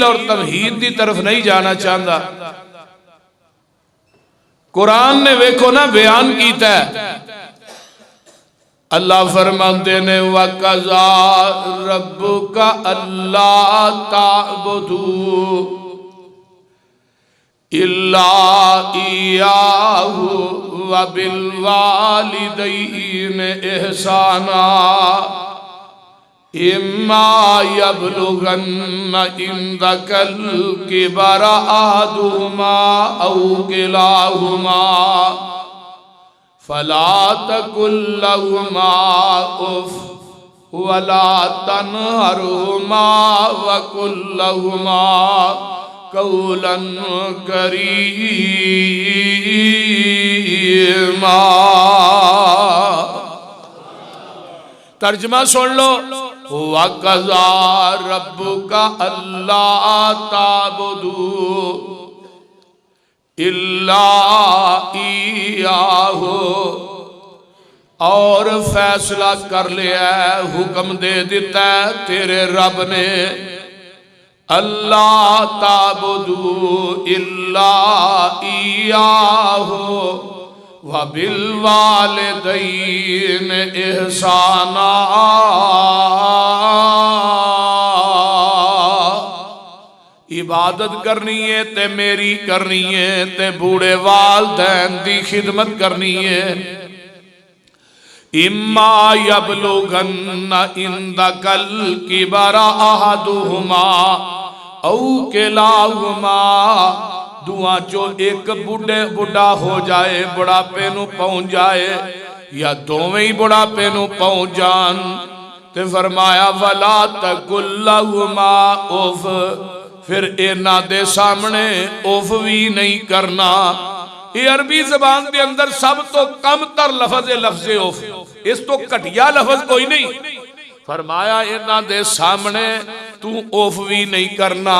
और तवहीद की तरफ नहीं जाना चाहता। कुरान ने वेखो ना बयान किया है, अल्लाह फरमाते ने वकज़ा रब्बुका अल्ला ताबुदू इल्ला इय्याहु व बिल वालिदैन इहसाना इम्मा यबलुगन्ना इंदकल किबरा अहदुहुमा औ किलाहुमा फला तकुल लहुमा उफ वला तनहरुहुमा वकुल लहुमा कौलन करीमा। तर्जमा सुन लो, वकज़ा रब्बुका अल्ला ताबुदू इल्ला इय्याहु, और फैसला कर लिया, हुक्म दे दिता तेरे रब ने, अल्लाह ताबुदू इल्ला इय्याहु व बिल वालिदैन इहसाना, इबादत करनी है ते मेरी करनी है ते बूढ़े वालदैन दी खिदमत करनी है। इम्मा यबलुगन्ना इंदकल किबरा अहदुहुमा औ किलाहुमा, दुआ चो एक बुढ़ा हो जाए, बुढ़ापे नू पहुंच जाए, या दोवें ही बुढ़ापे नू पहुंच जान, ते फरमाया वला तकुल लहुमा उफ, फिर इन्हां दे सामने उफ भी नहीं करना। ये अरबी जबान के अंदर सब तो कम तर लफज है लफ्ज़े उफ, इस तो घटिया लफज कोई नहीं। फरमाया इन्हां दे सामने तू उफ भी नहीं करना।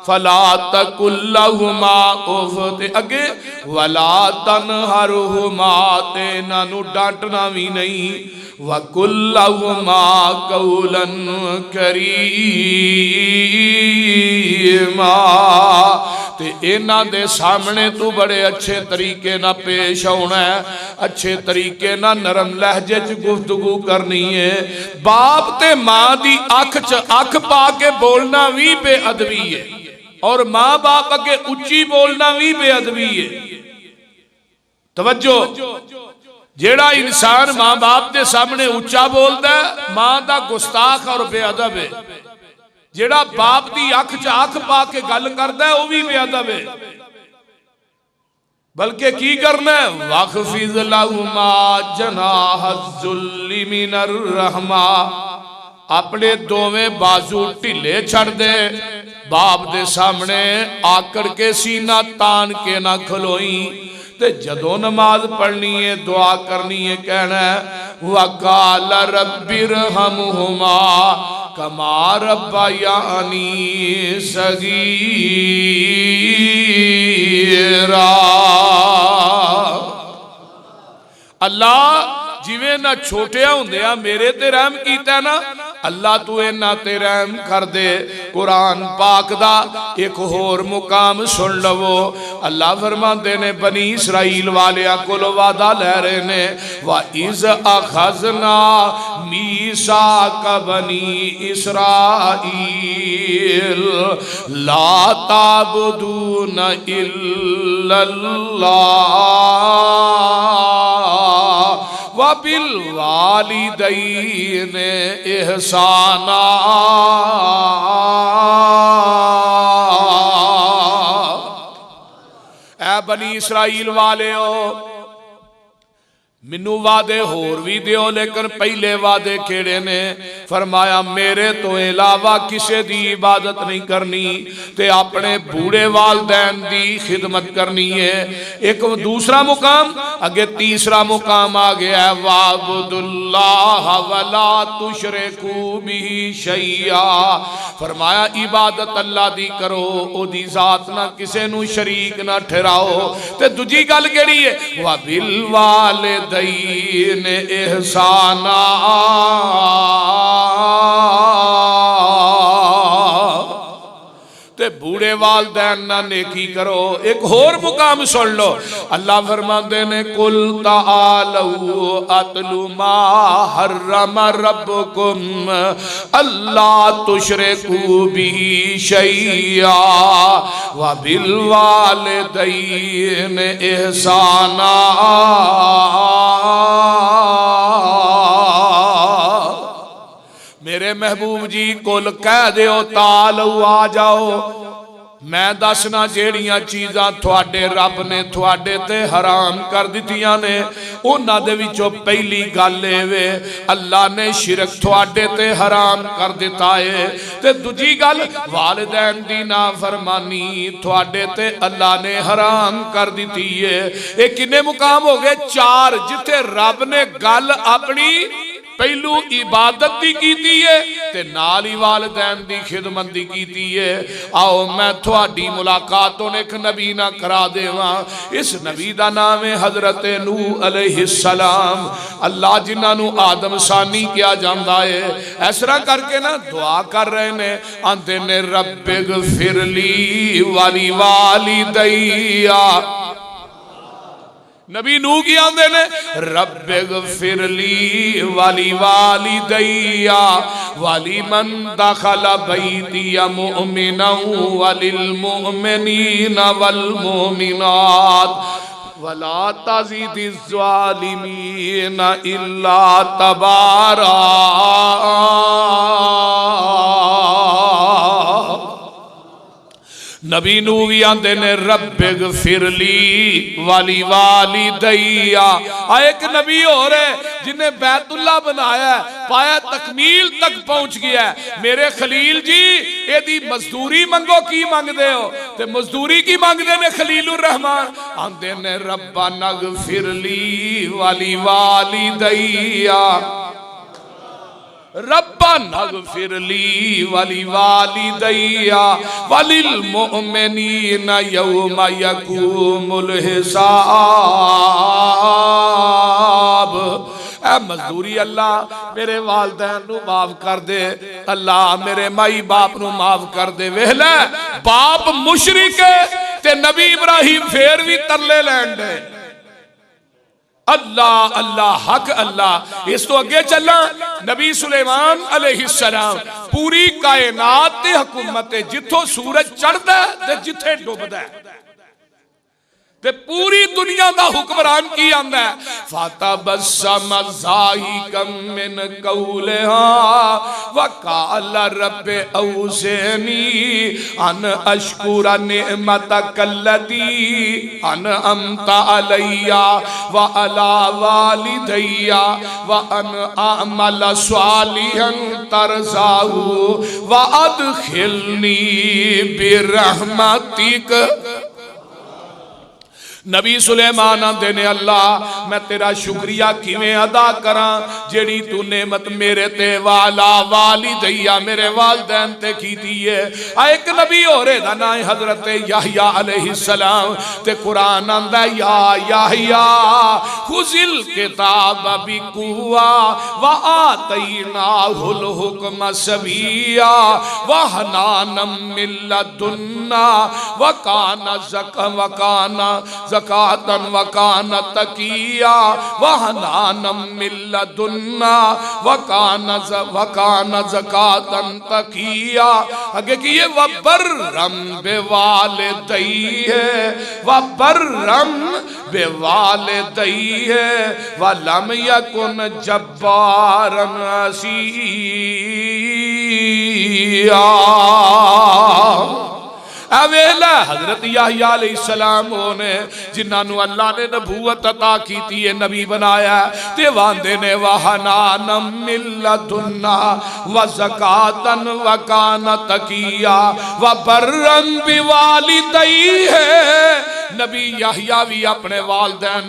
फला तकुल लहुमा उफ, ते अगे वला तनहरुहुमा, ते इन्हां नू डांटना भी नहीं। वकुल लहुमा कौलन करीमा, ते इन्हां दे सामने तू बड़े अच्छे तरीके ना पेश होना है, अच्छे तरीके ना नरम लहजे च गुफ्तगू करनी है। बाप ते मां दी अख च अख पा के बोलना भी बेअदबी है, और मां बाप अगे उच्ची बोलना भी बेअदबी है। तवज्जो, जेड़ा इंसान मां बाप के सामने उच्चा बोलता है, मां दा गुस्ताख और बेअदब है। जेड़ा बाप दी अख च अख पा के गल करता है, वह भी बेअदब है। बल्कि की करना है, वखफिज़ लहुमा जनाहज़्ज़ुल्लि मिनर रहमा, अपने दोवें बाजू ढिले छड़ दे, बाप दे सामने आकड़ के सीना तान के ना खलोई। ते जदों नमाज पढ़नी है, दुआ करनी है, कहना है वक़ाल रब्बिरहमुहुमा कमा रब्बयानी सगीरा। अल्लाह जिवें ना छोटिया हुंदिया मेरे ते रहम कीता ना, अल्लाह तू इन्हां ते रहम कर दे। कुरान पाक दा एक होर मुकाम सुन लवो, अल्लाह फरमाते ने बनी इसराइल वालियां कोलों वादा लै रहे ने, व इज़ अखज़ना मीसाक बनी इसराइल ला ताबुदून इल्लल्लाह व बिल वालिदैन इहसाना। ऐ बनी इसराइल वाले हो, मैनू वादे होर भी दियो, लेकिन पहले वादे केड़े ने? फरमाया मेरे तो इलावा किसी दी इबादत नहीं करनी, ते अपने बूढ़े वालदैन दी खिदमत करनी है। एक दूसरा मुकाम, अगे तीसरा मुकाम आ गया, वाबुदुल्लाह वला तुशरिकू बिही शैया। फरमाया इबादत अल्लाह दी करो, ओदी जात ना किसे नू शरीक ना ठहराओ। ते दूजी गल केड़ी है? वा बिल वालिदैन इहसाना, ते बूढ़े वालदैन ना नेकी करो। एक होर मुकाम सुन लो, अल्लाह फरमाते ने कुल तालू अतलू मा हर्रम रब्बुकुम अल्लाह तुशरिकू बिही शैया व बिल वालिदैन इहसाना। मेरे महबूब जी कुल कह दो तालू आ जाओ, मैं दसना जेड़ियां चीज़ां थोड़े रब ने थोड़े ते हराम कर दित्तियां ने, उन्हां दे विचों पहली गल वे अल्लाह ने शिरक थोड़े ते हराम कर दिता है। ते दूजी गल वालिदैन दी नाफरमानी थोड़े ते अल्लाह ने हराम कर दिती है। ये किन्ने मुकाम हो गए? 4, जिथे रब ने गल अपनी पहलू इबादत दी कीती है ते नाल ही वालिदैन दी खिदमत दी कीती है। आओ मैं थोड़ी मुलाकात तो एक नबी ना करा देवां। इस नबी दा नाम है हजरत नूह अलैहिस्सलाम। अल्लाह जिन्हां नूं आदम सानी किया जाता है, इस तरह करके ना दुआ कर रहे ने, आंदे ने रब्बिगफिरली वाली वालिदैया। नबी नूह की आंदे ने रब्बिगफिरली वाली वालिदैया वाली मन दखल बैतिया मुमिनन वलिल मुमिनीना वल मुमिनात वला तज़िदिज़ ज़ालिमीना इल्ला तबारा। नबी नूह भी आंदे ने रब्बिगफिरली वाली वालिदैया। एक नबी और है जिन्हें बैतुल्ला बनाया, पाया तकमील तक पहुंच गया। मेरे खलील जी एदी मजदूरी मंगो, की मंगदे हो? ते मजदूरी की मंगदे ने खलीलुर रहमान। आंदे ने रब्बानगफिरली वाली वालिदैया रब्बानगफिरली वाली वालिदैया वलिल मुमिनीना यौमा यक़ूमुल हिसाब। ऐ मजदूरी अल्लाह मेरे वालदैन नू माफ कर दे, अल्लाह मेरे माई बाप नू माफ कर दे। वेखला बाप मुशरिक ते नबी इब्राहिम फिर भी तरले लैन दे। अल्लाह अल्लाह हक अल्लाह। इस तो अगे चलना, नबी सुलेमान अलैहिस्सलाम पूरी कायनात ते हुकूमत है, जिथों सूरज चढ़दा ते जिथे डुबदा ते पूरी दुनिया का हुक्मरान की आंदा है। फतबस्सम ज़ाहिकम मिन कौलिहा वक़ाल रब्बि औज़िनी अन अश्कुरा निअमतकल्लती अनअमत अलैया व अला वालिदैया व अन अअमल स्वालिहन तरज़ाहु व अदखिलनी बिरहमतिक। नबी सुलेमान आंदे ने अल्लाह मैं तेरा शुक्रिया किवें अदा करा जेड़ी तू नेमत मेरे ते वाला वालिदैया मेरे वालदैन ते कीती है। एक नबी होरे दा नाम है हजरत याहया अलैहिस्सलाम ते कुरान आंदा या याहया खुजिल किताब बिकुवा व आतैनाहुल हुक्म सबिया व हनानम मिन लदुन्ना व काना ज़कातन वकान तकिया वहनानम मिन लदुन्ना वकान ज़कातन तकिया। आगे की ये वबर्रम बिवालिदैहि वबर्रम बिवालिदैहि वलम यकुन जब्बारन असिया। अवेला हजरत याहया अलैहिस्सलाम ने जिन्होंने अल्लाह ने नबूवत अता की है, नबी बनाया ते वांदे ने वहनानम मिन लदुन्ना व ज़कातन व कान तकिया व बर्रन बिवालिदैहि। नबी याहया भी अपने वालिदैन